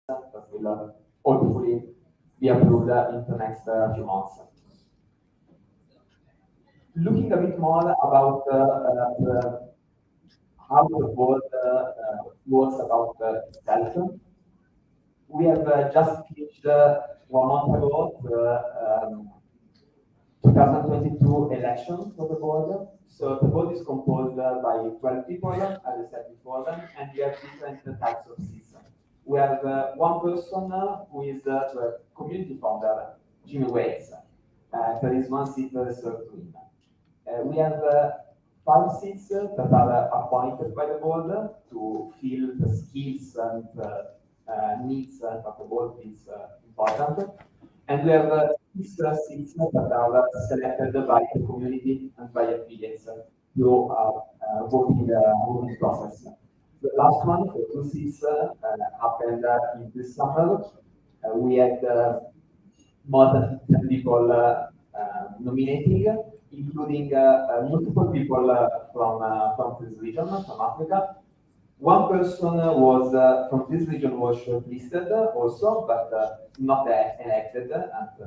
that will hopefully be approved in the next few months. Looking a bit more about how the board works about itself, we have just finished 1 month ago the 2022 election for the board. So the board is composed by 12 people, as I said before, and we have different types of seats. We have one person who is the community founder, Jimmy Waits. There is one seat reserved to him. We have 5 seats that are appointed by the board to fill the skills and needs that the board is important. And we have 6 seats that are selected by the community and by affiliates through voting process. The last one, the 2 seats, happened in this summer. We had more than 10 people nominating, including multiple people from this region, from Africa. One person was from this region was shortlisted also, but not elected at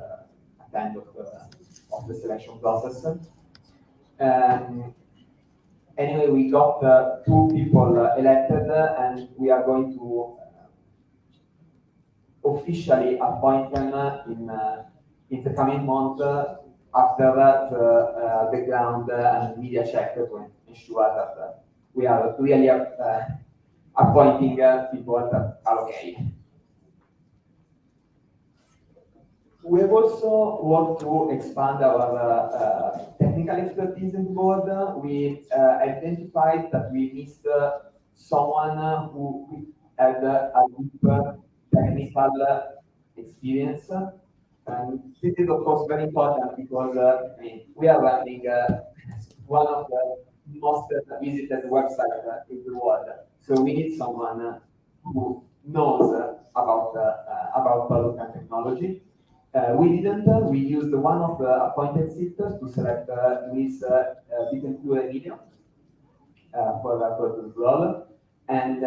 the end of the selection process. Anyway, we got 2 people elected, and we are going to officially appoint them in the coming month after the ground and media check to ensure that we are really appointing people that are okay. We have also worked to expand our technical expertise in the board. We identified that we missed someone who had a deeper technical experience. And this is, of course, very important because we are running one of the most visited websites in the world. So we need someone who knows about product and technology. We didn't. We used one of the appointed seats to select Luis Emilio for this role. And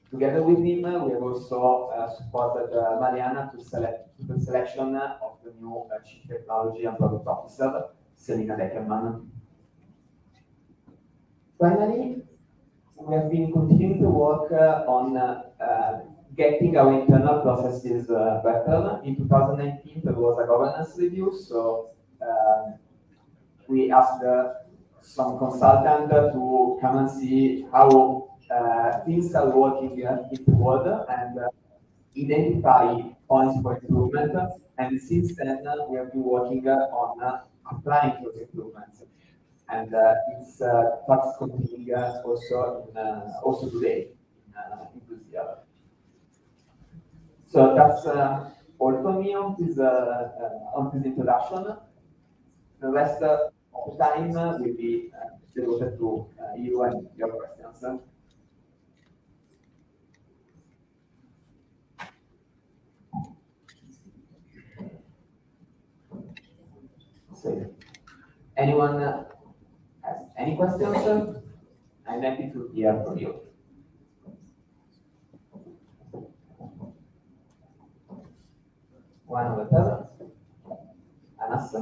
together with him, we have also supported Mariana to select the selection of the new Chief Technology and Product Officer, Selina Deckerman. Finally, we have been continuing to work on getting our internal processes better. In 2019, there was a governance review, so we asked some consultant to come and see how things are working in the world and identify points for improvement. And since then, we have been working on applying those improvements. And it's that's continuing also today in this year. So that's all for me on this introduction. The rest of the time will be devoted to you and your questions. So, anyone has any questions? I'm happy to hear from you. One over there. Anas?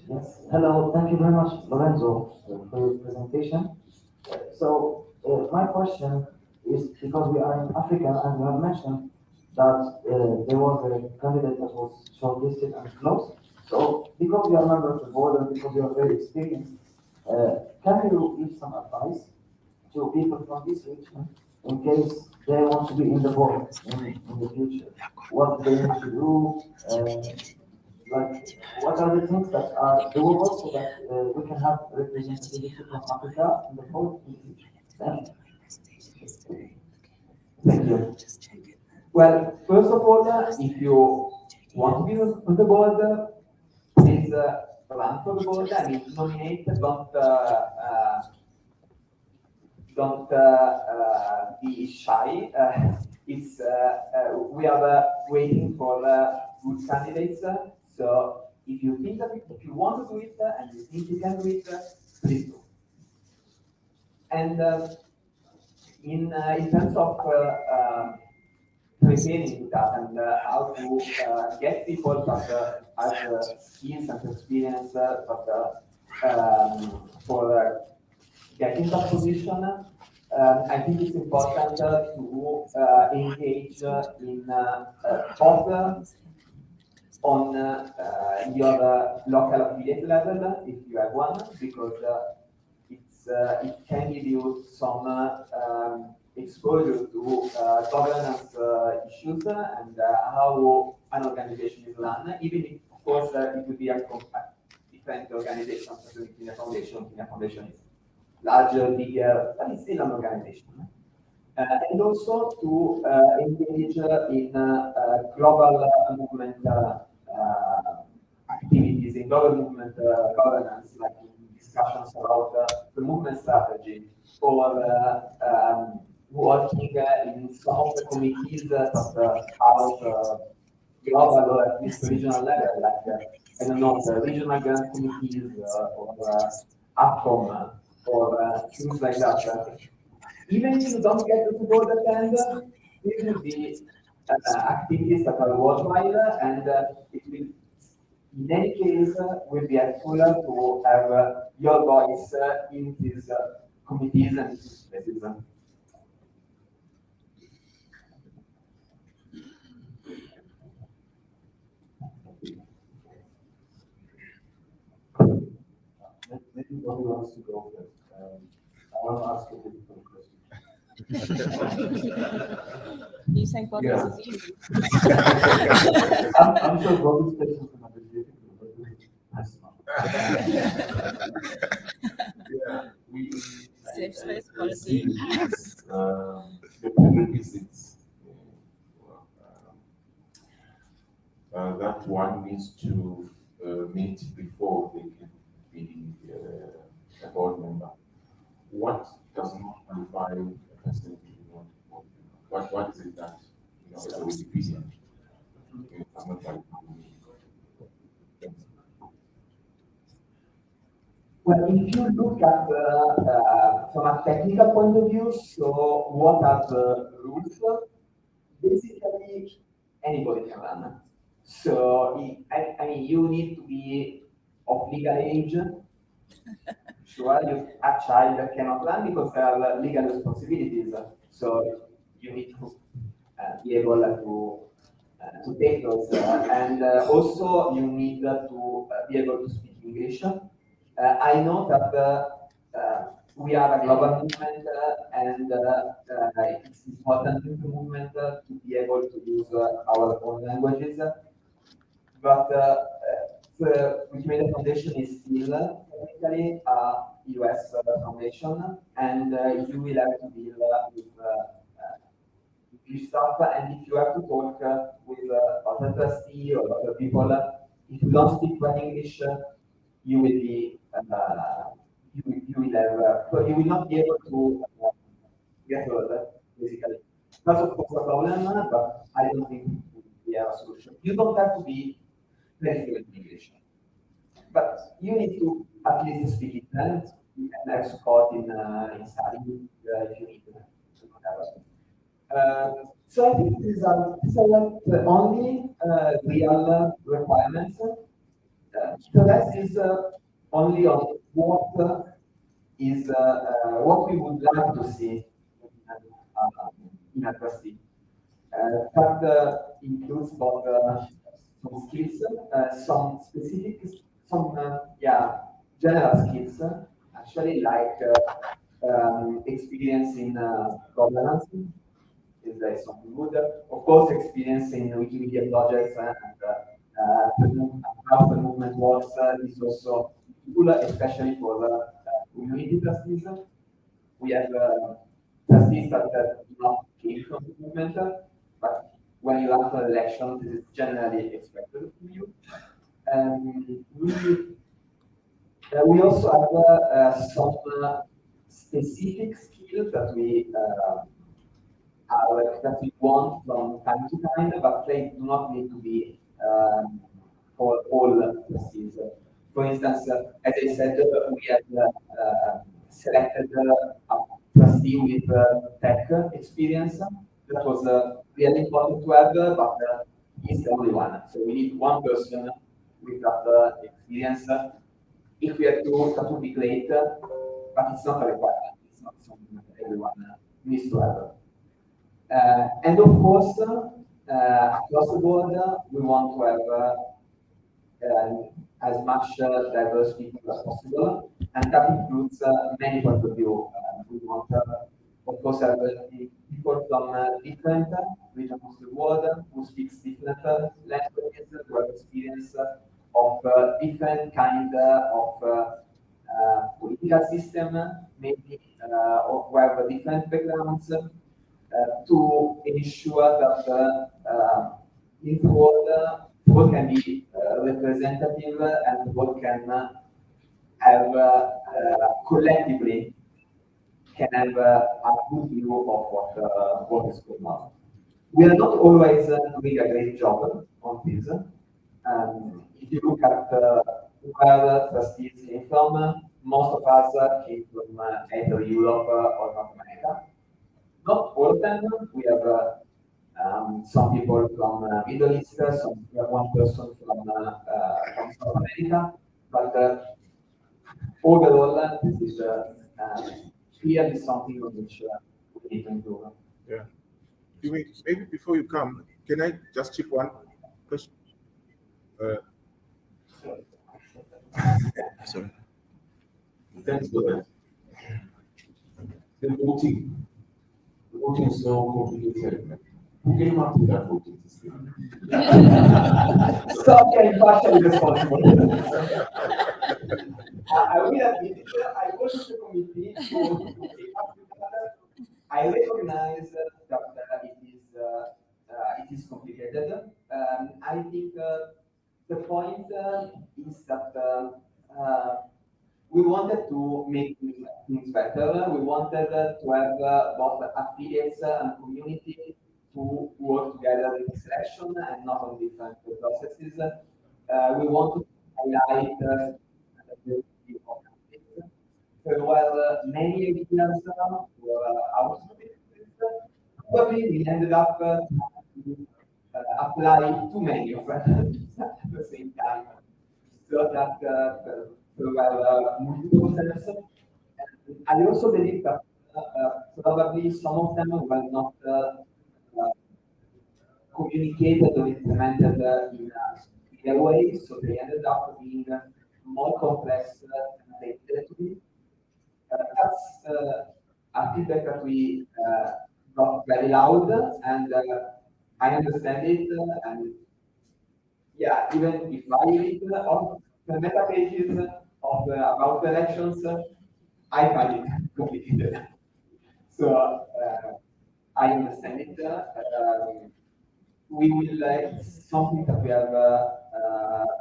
Yes. Hello. Thank you very much, Lorenzo, for your presentation. So my question is, because we are in Africa and you have mentioned that there was a candidate that was shortlisted and closed. So because you are a member of the board and because you are very experienced, can you give some advice to people from this region in case they want to be in the board in the future? What they need to do? Like, what are the things that are doable so that we can have representatives from Africa in the board in the future? Thank you. Well, first of all, if you want to be on the board, please run for the board. I mean, nominate. Don't be shy. We are waiting for good candidates. So if you think of it, if you want to do it and you think you can do it, please do. And in terms of preparing that and how to get people that have skills and experience for getting that position, I think it's important to engage in both on your local affiliate level, if you have one, because it can give you some exposure to governance issues and how an organization is run, even if, of course, it would be a different organization. So Wikimedia Foundation is larger, bigger, but it's still an organization. And also to engage in global movement activities, in global movement governance, like in discussions about the movement strategy, or working in some of the committees that are global or at least regional level, like I don't know, the regional grant committees or AFCOM or things like that. Even if you don't get to go the tender, these will be activities that are worthwhile, and it will, in any case, will be helpful to have your voice in these committees and spaces. Maybe nobody wants to go first. I want to ask a difficult question. You saying Bob Yeah. is easy? I'm sure Bobby's questions are not difficult, but that's not. Yeah, we Safe space see policy. the prerequisites that one needs to meet before they can be a board member. What does not qualify a person to be board member? What is it that, as a Wikipedia, does not qualify? Well, if you look at from a technical point of view, so what are the rules? Basically, anybody can run. So, I mean, you need to be of legal age. Sure, a child cannot run because there are legal responsibilities. So, you need to be able to take those. And also, you need to be able to speak English. I know that we are a global movement and it's important in the movement to be able to use our own languages. But the Wikimedia Foundation is still technically a US foundation, and you will have to deal with English stuff. And if you have to talk with other trustees or other people, if you don't speak well English, you will be you will have you will not be able to get heard, basically. That's of course a problem, but I don't think we have a solution. You don't have to be very fluent in English, but you need to at least speak it, and you can have support in studying if you need to whatever. So I think these are not the only real requirements. So that is only on what is what we would like to see in a trustee. That includes both some skills, some specific, some general skills, actually like experience in governance. Is there something good? Of course, experience in Wikimedia projects and how the movement works is also useful, especially for the community trustees. We have trustees that do not came from the movement, but when you run for elections, this is generally expected from you. We also have some specific skills that we that we want from time to time, but they do not need to be for all trustees. For instance, as I said, we have selected a trustee trustee with tech experience. That was really important to have, but he's the only one. So we need one person with that experience. If we had two, that would be great, but it's not a requirement. It's not something that everyone needs to have. And of course, across the board, we want to have as much diverse people as possible, and that includes many points of view. We want, of course, have people from different regions of the world who speaks different languages, who have experience of different kind of political system, maybe, or who have different backgrounds, to ensure that in the world, what can be representative and what can have collectively can have a good view of what is going on. We are not always doing a great job on this. If you look at where trustees came from, most of us came from either Europe or North America. Not all of them. We have some people from Middle East, we have one person from South America, but overall, this is clearly something on which we need to improve. Yeah. Maybe before you come, can I just chip one question? Sorry. Thanks for that. The voting is so complicated. Who came up with that voting system? So I'm partially responsible. I will admit it, I was in the committee to keep up with that. I recognize that it is complicated. I think the point is that we wanted to make things better. We wanted to have both affiliates and community to work together in this selection and not on different processes. We want to highlight the there were many ideas were outsourced. Probably we ended up applying too many of them at the same time, so that there were multiple steps. And I also believe that probably some of them were not communicated or implemented in a clear way, so they ended up being more complex than they needed to be. That's a feedback that we got very loud, and I understand it. And yeah, even if I read on the meta pages of about the elections, I find it complicated. So I understand it. We will it's something that we have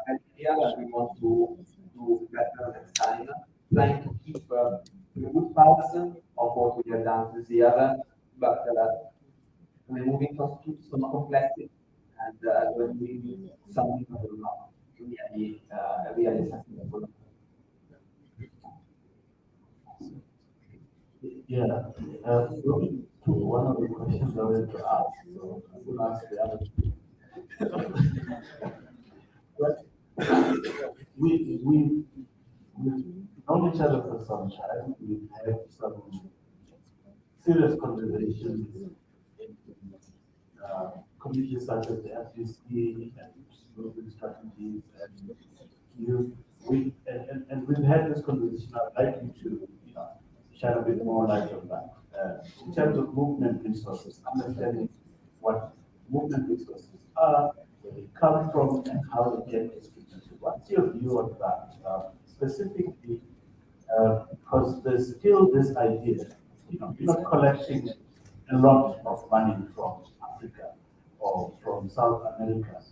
idea that we want to do better next time, trying to keep the good parts of what we have done this year, but removing some complexity and removing something that will not really successful. Yeah, going to one of the questions I wanted to ask, so I will ask the other two. But we've known each other for some time. We've had some serious conversations in committees such as the FCT and movement strategies, and we've had this conversation. I'd like you to shed a bit more light on that. In terms of movement resources, understanding what movement resources are, where they come from, and how they get distributed. What's your view on that? Specifically, because there's still this idea, you're not collecting a lot of money from Africa or from South America,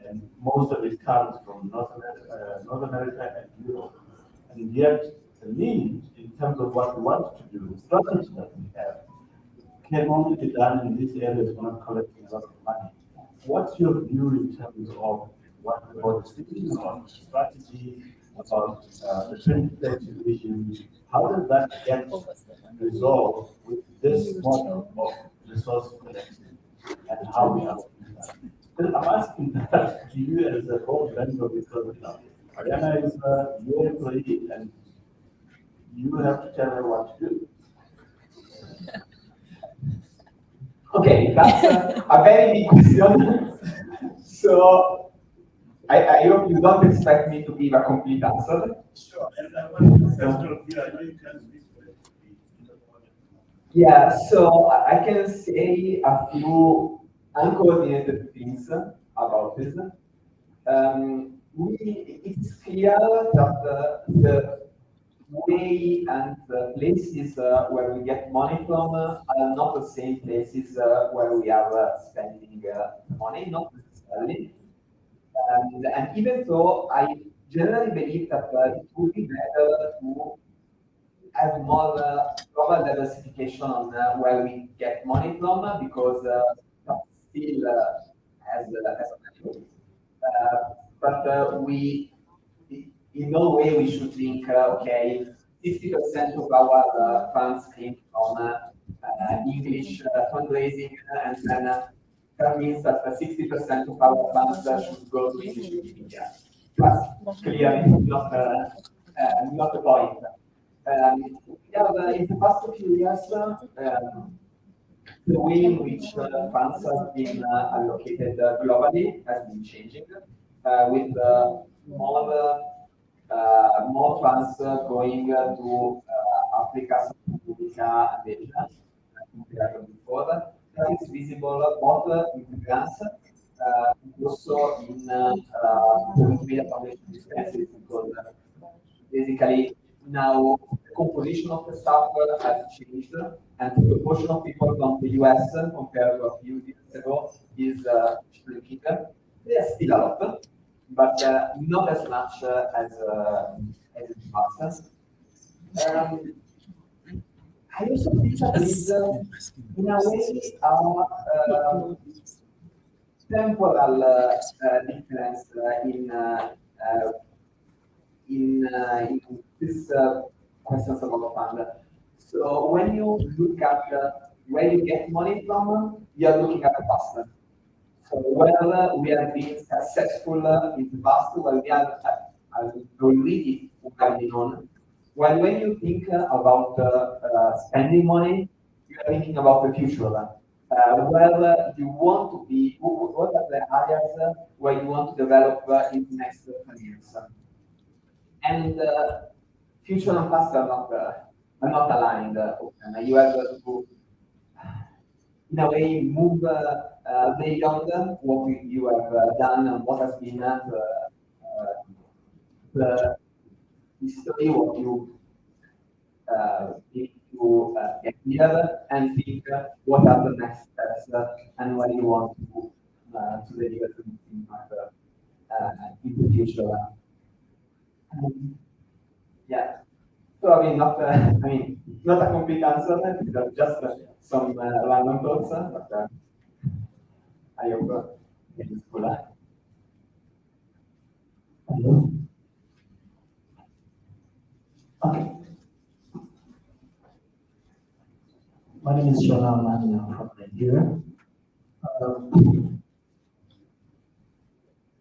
and most of it comes from North America and Europe, and yet the need in terms of what we want to do, the strategy that we have, can only be done in these areas. We're not collecting a lot of money. What's your view in terms of what about speaking about strategy, about the 2030 vision? how does that get resolved with this model of resource collection and how we have to do that? Because I'm asking that to you as a board member because Ariana is your employee and you have to tell her what to do. Okay, that's a very big question. So I hope you don't expect me to give a complete answer. Sure, and I want to question of you, I know you can speak for it. Yeah, so I can say a few uncoordinated things about this. It's clear that the way and the places where we get money from are not the same places where we are spending money, not necessarily. And even though I generally believe that it would be better to have more global diversification on where we get money from because that still has value. But we, in no way, we should think, okay, 60% of our funds came from English fundraising, and then that means that 60% of our funds should go to English Wikimedia. That's clearly not the point. In the past few years, the way in which funds have been allocated globally has been changing, with more funds going to Africa, South America, and Asia compared to before. That is visible both in the grants, also in the Wikimedia Foundation expenses, because basically now the composition of the staff has changed, and the proportion of people from the US compared to a few years ago is shrinking. There's still a lot, but not as much as in the past. I also think that there is, in a way, temporal difference in this questions about fund. So when you look at where you get money from, you are looking at the past. So whether we have been successful in the past, well, we are already working on. Well, when you think about spending money, you are thinking about the future. Where you want to be, what are the areas where you want to develop in the next 10 years? And future and past are not aligned. You have to, in a way, move beyond what you have done and what has been the history, what you need to get here, and think what are the next steps and where you want to deliver to in the future. Yeah. So I mean, not a complete answer, just some random thoughts, but I hope it is useful. Hello. Okay. My name is Shona Mani. I'm from Nigeria. I'm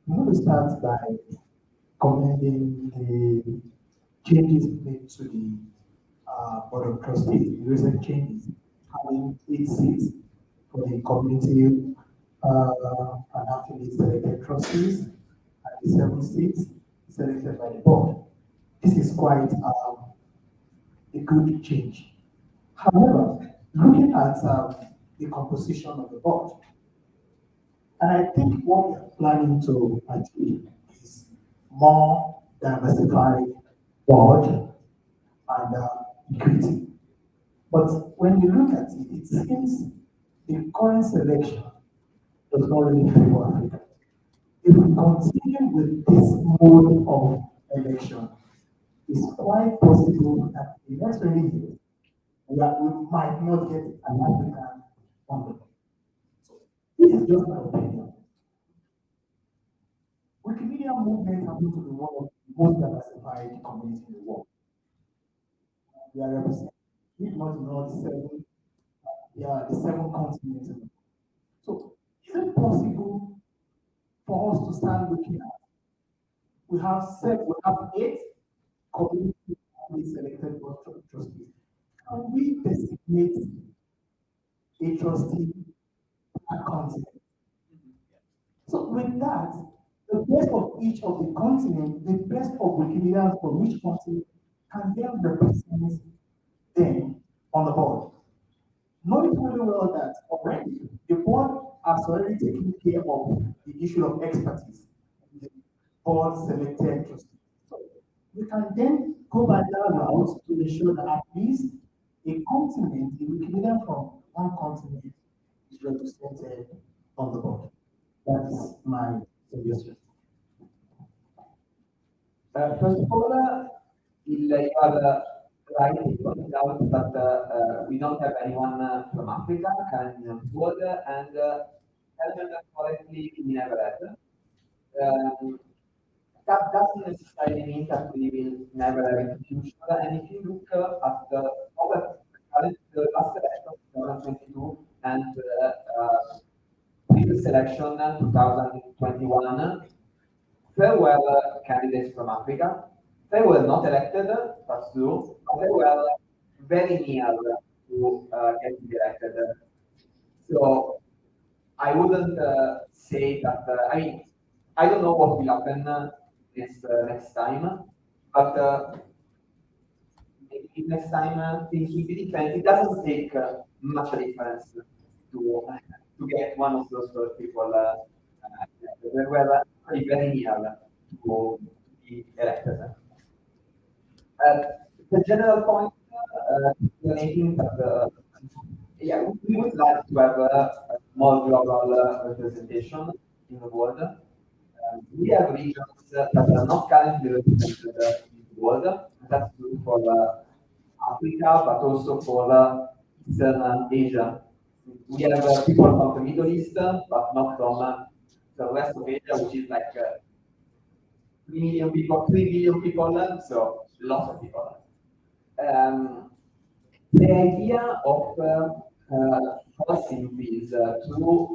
going to start by commending the changes made to the Board of Trustees, the recent changes, having 8 seats for the community and affiliate selected trustees, and the 7 seats selected by the board. This is quite a good change. However, looking at the composition of the board, and I think what we are planning to achieve is more diversified board and equity. But when you look at it, it seems the current selection does not really favor Africa. If we continue with this mode of election, it's quite possible that in the next 20 years, we might not get an African funding. So this is just my opinion. Wikimedia movement happens to be one of the most diversified communities in the world. we are representing, if not in all the seven continents. So is it possible for us to start looking at, we have 8 community selected trustees. Can we designate a trustee per continent? So with that, the best of each of the continents, the best of Wikimedians from each continent can then represent them on the board. Knowing fully well that already the board has already taken care of the issue of expertise, the board selected trustees. So we can then go by that route to ensure that at least a continent, a Wikimedian from one continent is represented on the board. That is my suggestion. First of all, you have rightly pointed out that we don't have anyone from Africa currently on board, and I remember correctly, we never had. That doesn't necessarily mean that we will never have in the future. And if you look at the last election, 2022, and previous election, 2021, there were candidates from Africa. They were not elected, that's true, but they were very near to getting elected. So I wouldn't say that, I mean, I don't know what will happen next time, but maybe next time things will be different. It doesn't take much difference to get one of those first people they were actually very near to be elected. The general point you're making that yeah, we would like to have a more global representation in the world. We have regions that are not currently represented in the world. That's true for Africa, but also for Eastern Asia. We have people from the Middle East, but not from the rest of Asia, which is like 3 million people, 3 billion people, so lots of people. The idea of forcing these through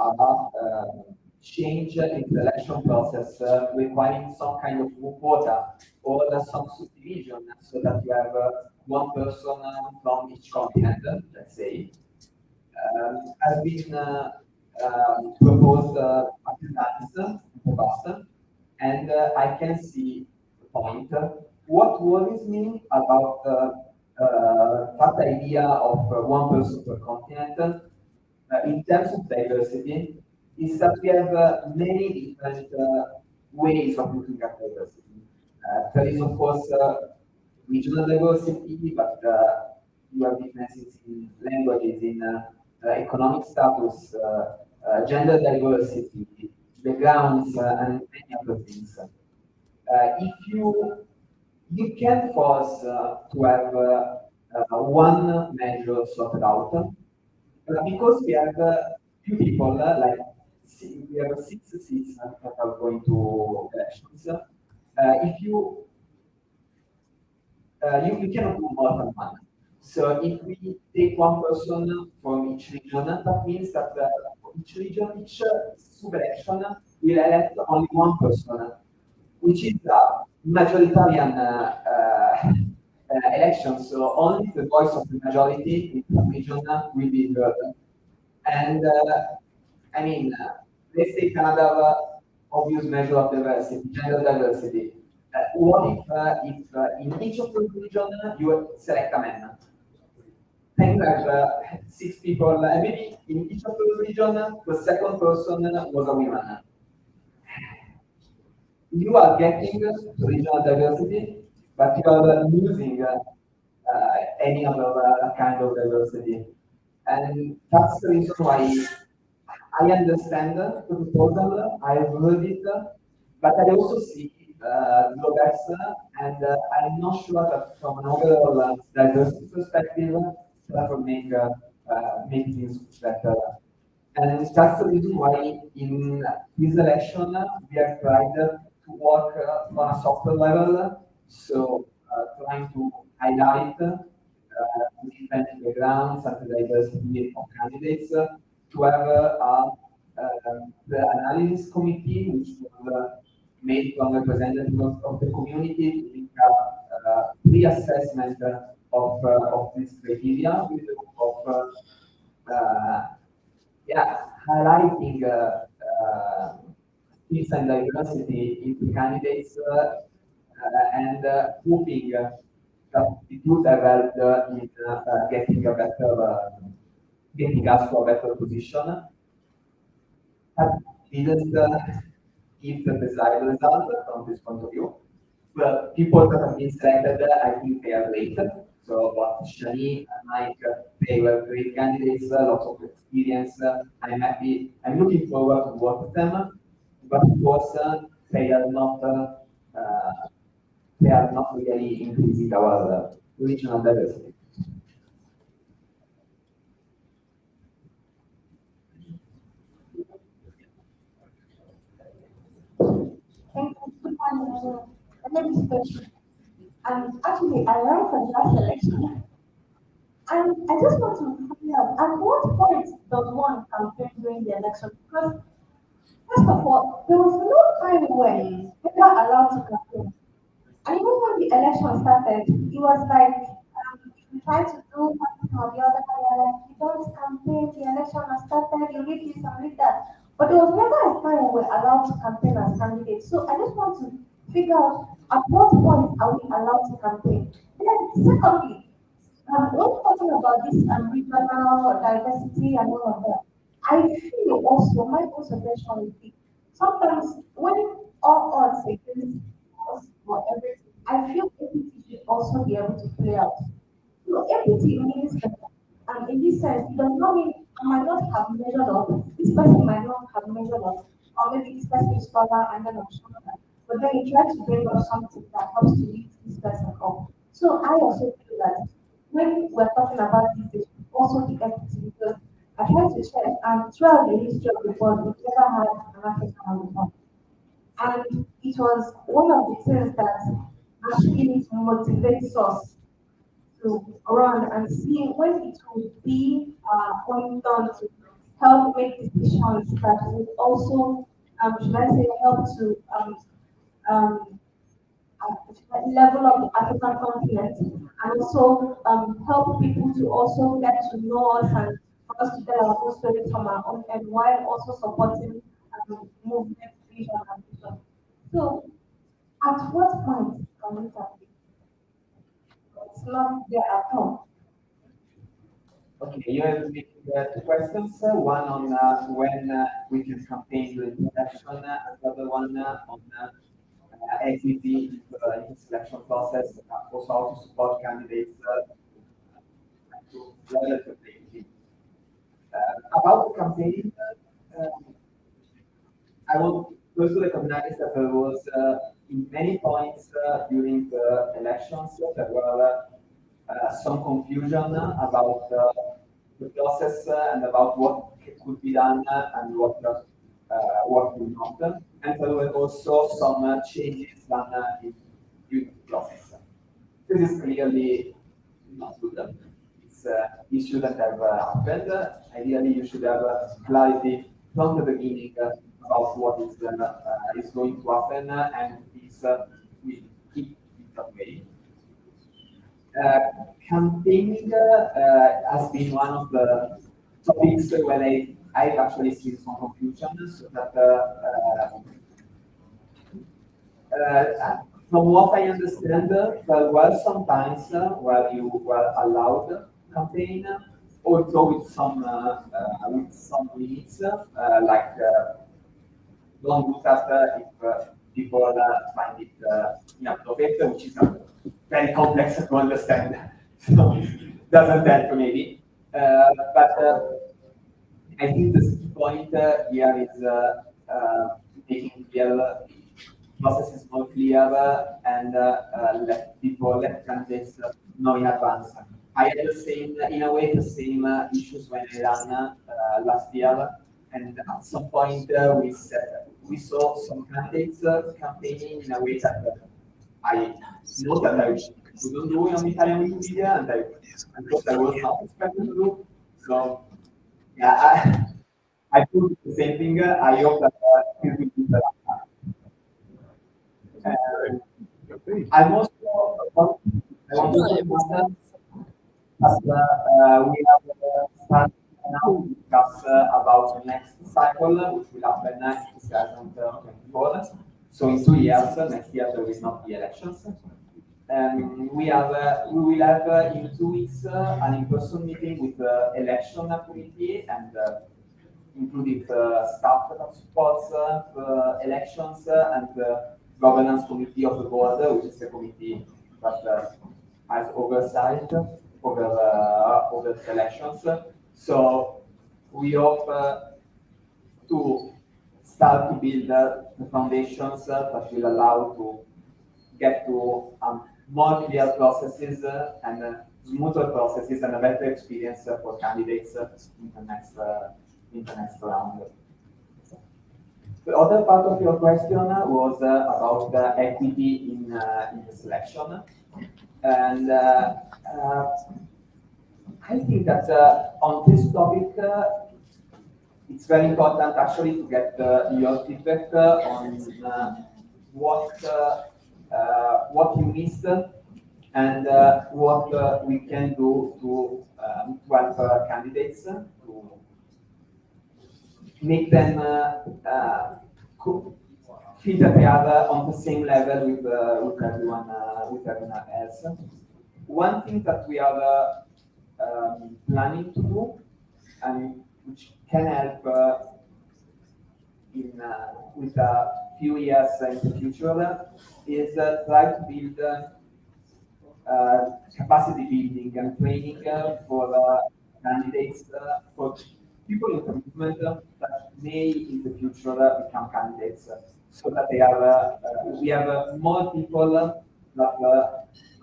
change in the election process, requiring some kind of quota or some subdivision, so that you have one person from each continent, let's say, has been proposed a few times in the past, and I can see the point. What worries me about that idea of one person per continent in terms of diversity is that we have many different ways of looking at diversity. There is, of course, regional diversity, but you have differences in languages, in economic status, gender diversity, backgrounds, and many other things. If you can force to have one measure sorted out, because we have few people, like we have 6 seats that are going to elections. If you cannot do more than one. So if we take one person from each region, that means that for each region, each sub-election will elect only one person, which is a majoritarian election. So only the voice of the majority in the region will be heard. And I mean, let's take another obvious measure of diversity, gender diversity. What if in each of those regions you select a man? Then you have 6 people, and maybe in each of those regions, the second person was a woman. You are getting regional diversity, but you are losing any other kind of diversity. And that's the reason why I understand the proposal, I've heard it, but I also see drawbacks, and I'm not sure that from an overall diversity perspective, that will make things better. And that's the reason why in this election, we have tried to work on a software level, so trying to highlight different backgrounds and the diversity of candidates, to have the analysis committee, which was made from representatives of the community, to make a reassessment of this criteria with the hope of highlighting skills and diversity in the candidates and hoping that it would have helped in getting a better, getting us to a better position. That didn't give the desired result from this point of view. But people that have been selected, I think they are late. So, but Shani and Mike, they were great candidates, lots of experience. I'm happy. I'm looking forward to work with them. But of course, they are not really increasing our regional diversity. Thank you. My name is Petra. And actually, I ran for the last election. And I just want to find out, at what point does one campaign during the election? Because, first of all, there was no time when people were allowed to campaign. And even when the election started, it was like, you try to do something or the other, you're like, you don't campaign, the election has started, you read this and read that. But there was never a time when we're allowed to campaign as candidates. So I just want to figure out, at what point are we allowed to campaign? Then, secondly, when talking about this regional diversity and all of that, I feel also my own suggestion would be sometimes when all odds against us or everything, I feel equity should also be able to play out. So equity means that, in this sense, it does not mean I might not have measured up, this person might not have measured up, or maybe this person is taller and then I'm shorter. But then you try to bring up something that helps to lift this person up. So I also feel that when we're talking about this, also the equity, because I tried to check, and throughout the history of the world, we've never had an African before. And it was one of the things that actually motivates us to run and see when it would be going down to help make decisions that would also, should I say, help to level of the African continent and also help people to also get to know us and for us to tell our own stories from our own end while also supporting movement, vision, and vision. So, at what point can we campaign? It's not there at all. Okay, you have two questions. One on when we can campaign during the election, and the other one on equity in the selection process, also how to support candidates to relatively. About the campaign, I will first recognize that there was in many points during the elections there were some confusion about the process and about what could be done and what would not. And there were also some changes done in the process. This is clearly not good. It shouldn't have happened. Ideally, you should have clarity from the beginning about what is going to happen, and this will keep it that way. Campaigning has been one of the topics where I've actually seen some confusion, so that from what I understand, there were some times where you were allowed campaign, also with some limits, like don't do that if people find it inappropriate, which is very complex to understand, so it doesn't help maybe. But I think the key point here is making clear the process is more clear and let candidates know in advance. I had the same, in a way, the same issues when I ran last year, and at some point we saw some candidates campaigning in a way that I know that I couldn't do on Italian Wikipedia, and I thought I was not expected to do. So, yeah, I do the same thing. I hope that it will be the last time. I'm also I want to that we have started now to discuss about the next cycle, which will happen in 2024. So in 2 years, next year there will not be elections. We will have in 2 weeks an in-person meeting with the election committee and including the staff that supports the elections and the governance committee of the board, which is the committee that has oversight over the elections. So we hope to start to build the foundations that will allow to get to more clear processes and smoother processes and a better experience for candidates in the next round. The other part of your question was about the equity in the selection. And I think that on this topic, it's very important actually to get your feedback on what you missed and what we can do to help candidates to make them feel that they are on the same level with everyone else. One thing that we are planning to do, and which can help with a few years in the future, is try to build capacity building and training for candidates, for people in commitment that may in the future become candidates, so that they are we have more people that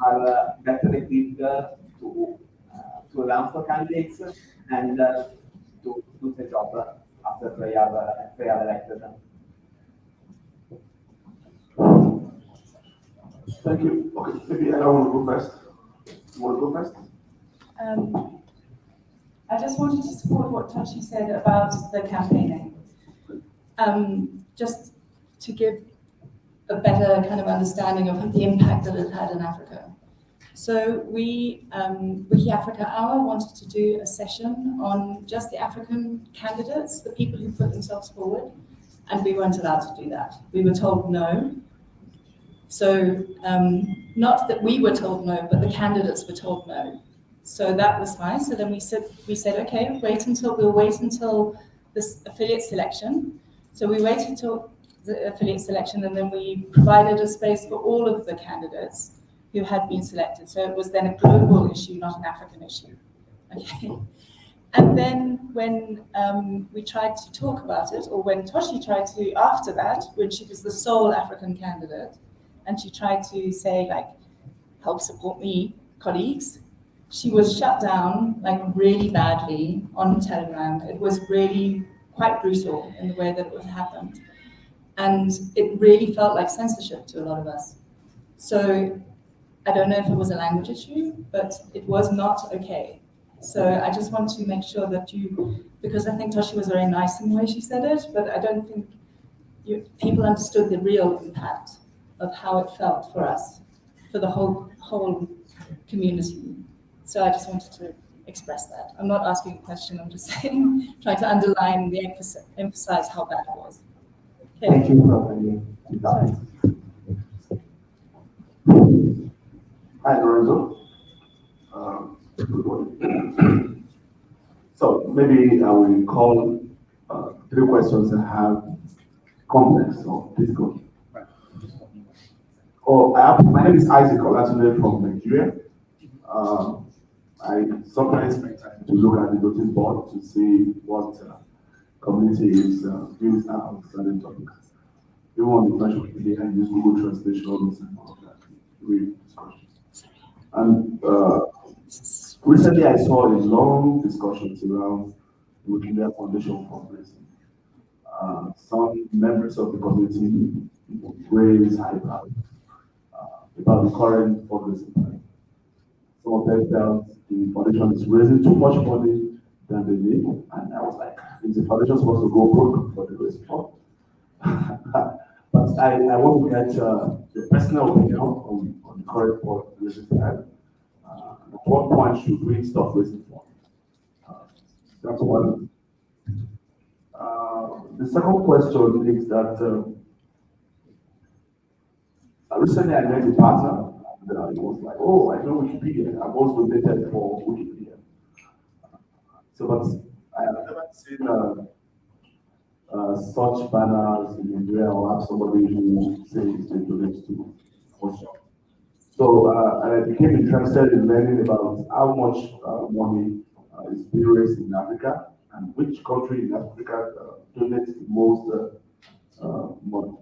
are better equipped to run for candidates and to do the job after they are elected. Thank you. Okay, maybe I want to go first. You want to go first? I just wanted to support what Toshi said about the campaigning. Just to give a better kind of understanding of the impact that it had in Africa. So we, Wiki Africa Hour, wanted to do a session on just the African candidates, the people who put themselves forward, and we weren't allowed to do that. We were told no. So not that we were told no, but the candidates were told no. So that was fine. So then we said, okay, we'll wait until this affiliate selection. So we waited until the affiliate selection, and then we provided a space for all of the candidates who had been selected. So it was then a global issue, not an African issue. Okay. And then when we tried to talk about it, or when Toshi tried to, after that, when she was the sole African candidate, and she tried to say, like, help support me, colleagues, she was shut down, like, really badly on Telegram. It was really quite brutal in the way that it happened. And it really felt like censorship to a lot of us. So I don't know if it was a language issue, but it was not okay. So I just want to make sure that because I think Toshi was very nice in the way she said it, but I don't think people understood the real impact of how it felt for us, for the whole community. So I just wanted to express that. I'm not asking a question, I'm just saying, trying to underline emphasize how bad it was. Okay. Thank you for bringing that. Hi, Lorenzo. Good morning. So maybe I will call 3 questions that have complex or difficult. My name is Isaac Olatune from Nigeria. I sometimes spend time to look at the notice board to see what communities views are on certain topics. You want to touch with me and use Google translations and all that. Read discussions. And recently I saw a long discussions around the Wikimedia Foundation fundraising. Some members of the community raised eyebrows about the current fundraising plan. some of them felt the foundation is raising too much money than they need. And I was like, is the foundation supposed to go broke for the raise fund? But I want to get your personal opinion on the current raising time. At what point should we stop raising funds? That's one. The second question is that recently I met a partner, and he was like, "Oh, I know Wikipedia. I've also dated for Wikipedia." So, but I have never seen such banners in Nigeria or have somebody who says they donate to workshop. So, and I became interested in learning about how much money is being raised in Africa and which country in Africa donates the most money.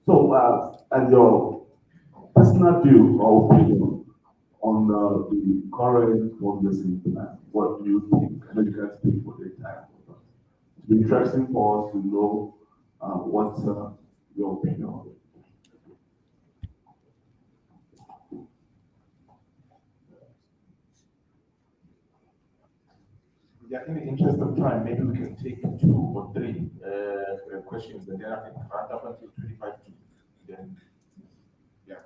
So, and your personal view or opinion on the current fundraising plan, what do you think? I know you can't speak for the entire, but it'd be interesting for us to know what's your opinion on it. Yeah, in the interest of time, maybe we can take 2 or 3 questions, and then I can round up until 25 to then. Yeah.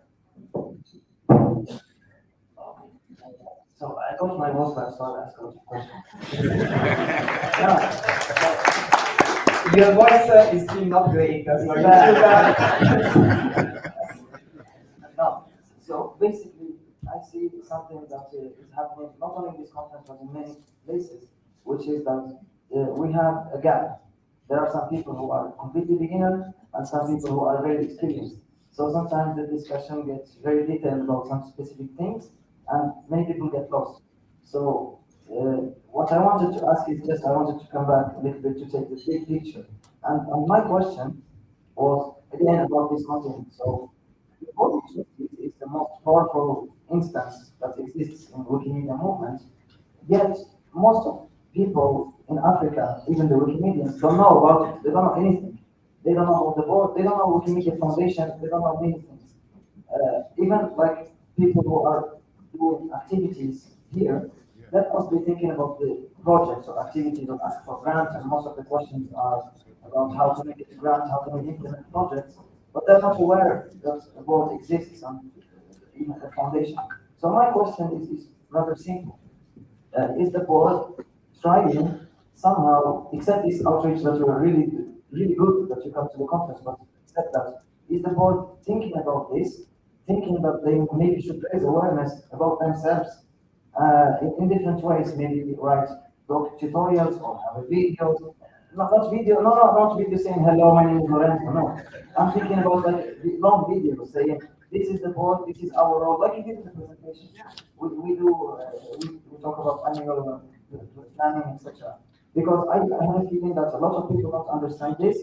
So I got my voice back, so I'll ask a question. Your voice is still not great. So you should, No. So basically, I see something that is happening not only in this conference but in many places, which is that we have a gap. There are some people who are completely beginners and some people who are very experienced. So sometimes the discussion gets very detailed about some specific things, and many people get lost. So what I wanted to ask is just I wanted to come back a little bit to take the big picture. And my question was again about this content. So the board of trustees is the most powerful instance that exists in Wikimedia movement, yet most of people in Africa, even the Wikimedians, don't know about it. They don't know anything. They don't know about the board. They don't know Wikimedia Foundation. They don't know many things. Even like people who are doing activities here, that must be thinking about the projects or activities or ask for grants, and most of the questions are about how to make it a grant, how to implement projects, but they're not aware that the board exists and even a foundation. So my question is rather simple. Is the board trying somehow, except this outreach that you are really good that you come to the conference, but except that, is the board thinking about this, thinking that they maybe should raise awareness about themselves in different ways, maybe write blog tutorials or have a video, not video saying hello, my name is Lorenzo, no. I'm thinking about like long videos saying this is the board, this is our role, like you did in the presentation. We talk about annual planning, etc. Because I have a feeling that a lot of people don't understand this,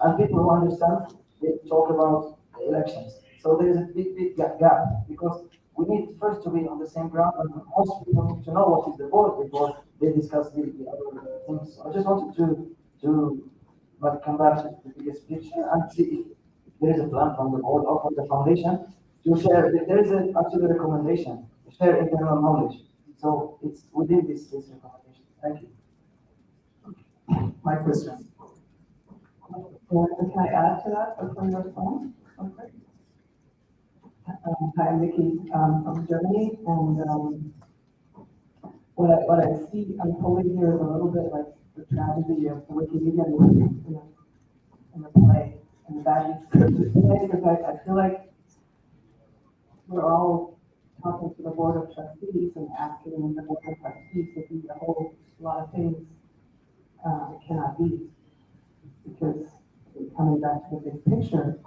and people who understand, they talk about elections. So there is a big gap because we need first to be on the same ground, and most people need to know what is the board before they discuss the other things. So I just wanted to like come back to the biggest picture and see if there is a plan from the board or from the foundation to share. There is actually a recommendation to share internal knowledge. So it's within this recommendation. Thank you. My question. Can I add to that before you respond? Okay. Hi, I'm Vicky from Germany, and what I see unfolding here is a little bit like the tragedy of the Wikimedia movement in the play, and that is because I feel like we're all talking to the board of trustees and asking the board of trustees to do a whole lot of things it cannot be, because coming back to the big picture,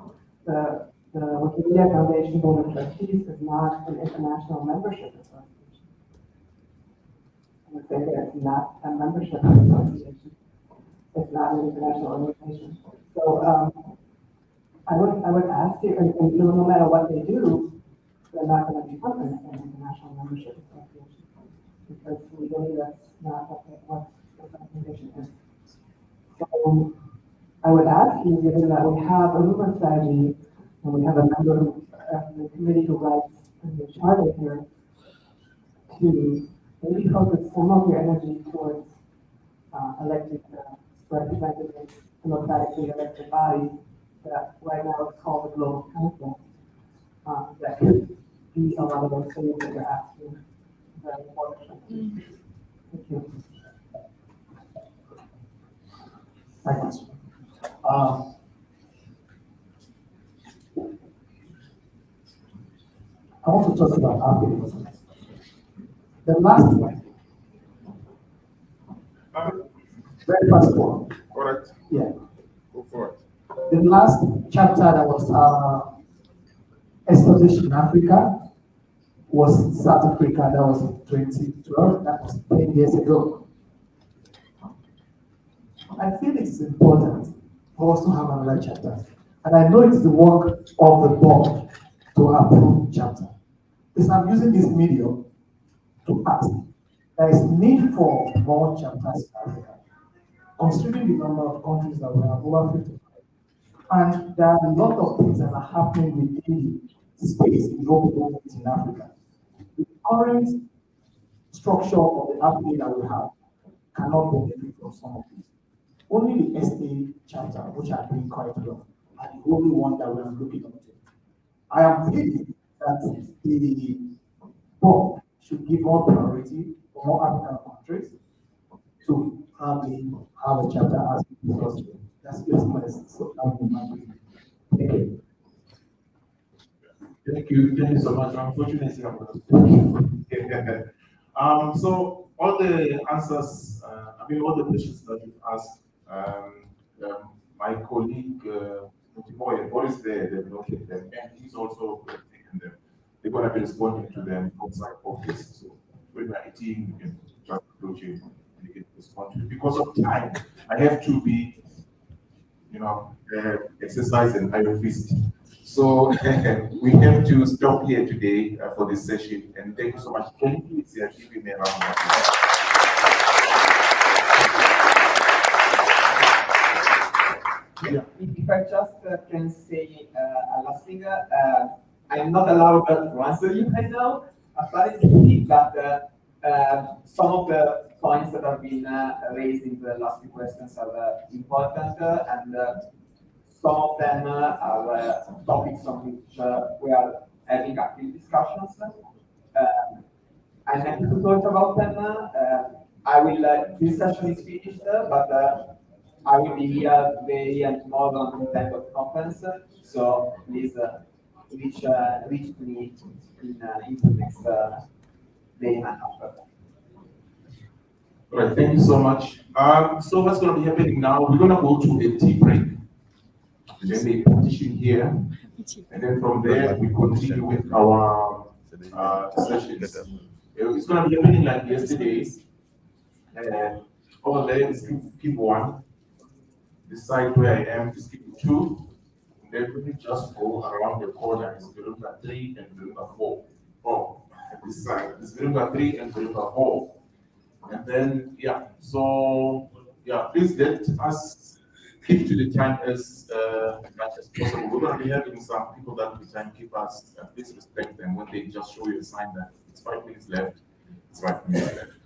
the Wikimedia Foundation Board of Trustees is not an international membership association. I would say that it's not a membership association. It's not an international organization. So I would ask you, and no matter what they do, they're not going to become an international membership association, because legally that's not what the organization is. So I would ask you, given that we have a movement strategy and we have a member of the committee who writes the charter here, to maybe focus some of your energy towards elected representatives, democratically elected bodies that right now is called the Global Council. That could be a lot of those things that you're asking. Very important. Thank you. Thanks. I want to talk about Africa. The last one, very first one. Correct. Yeah. Go for it. The last chapter that was established in Africa was South Africa. That was in 2012. That was 10 years ago. I feel it is important for us to have another chapter. And I know it is the work of the board to approve chapter. Because I'm using this medium to ask. There is need for more chapters in Africa, considering the number of countries that we have, over 55. And there are a lot of things that are happening within the space in open movement in Africa. The current structure of the APA that we have cannot benefit from some of these. Only the SA chapter, which are doing quite well, are the only one that we are looking into. I am pleading that the board should give more priority for more African countries to have a chapter as we discussed. That's just my so that would be my opinion. Thank you. Thank you so much. Unfortunately, I'm going to. So all the answers, all the questions that you've asked, my colleague, Boris there, they've noted them, and he's also taken them. They're going to be responding to them outside office. So when we're 18, you can just approach him and you can respond to it. Because of time, I have to be, exercise and iron fist. So we have to stop here today for this session. And thank you so much. Can you please give me a round of applause? Yeah. If I just can say a last thing, I'm not allowed to answer you right now. Apparently, that some of the points that have been raised in the last few questions are important, and some of them are topics on which we are having active discussions. I'm happy to talk about them. I will, this session is finished, but I will be here today and tomorrow on the Indaba Conference. So please reach me in the next day and a half. All right, thank you so much. So what's going to be happening now? We're going to go to a tea break. Then they petition here, and then from there we continue with our sessions. It's going to be happening like yesterday. Over there is keep one. This side where I am is keep two. And then we just go around the corner. It's Virunga 3 and Virunga 4. Oh, this side is Virunga 3 and Virunga 4. And then so please let us keep to the time as much as possible. We're going to be having some people that will time keep us. Please respect them when they just show you a sign that it's 5 minutes left. It's 5 minutes left.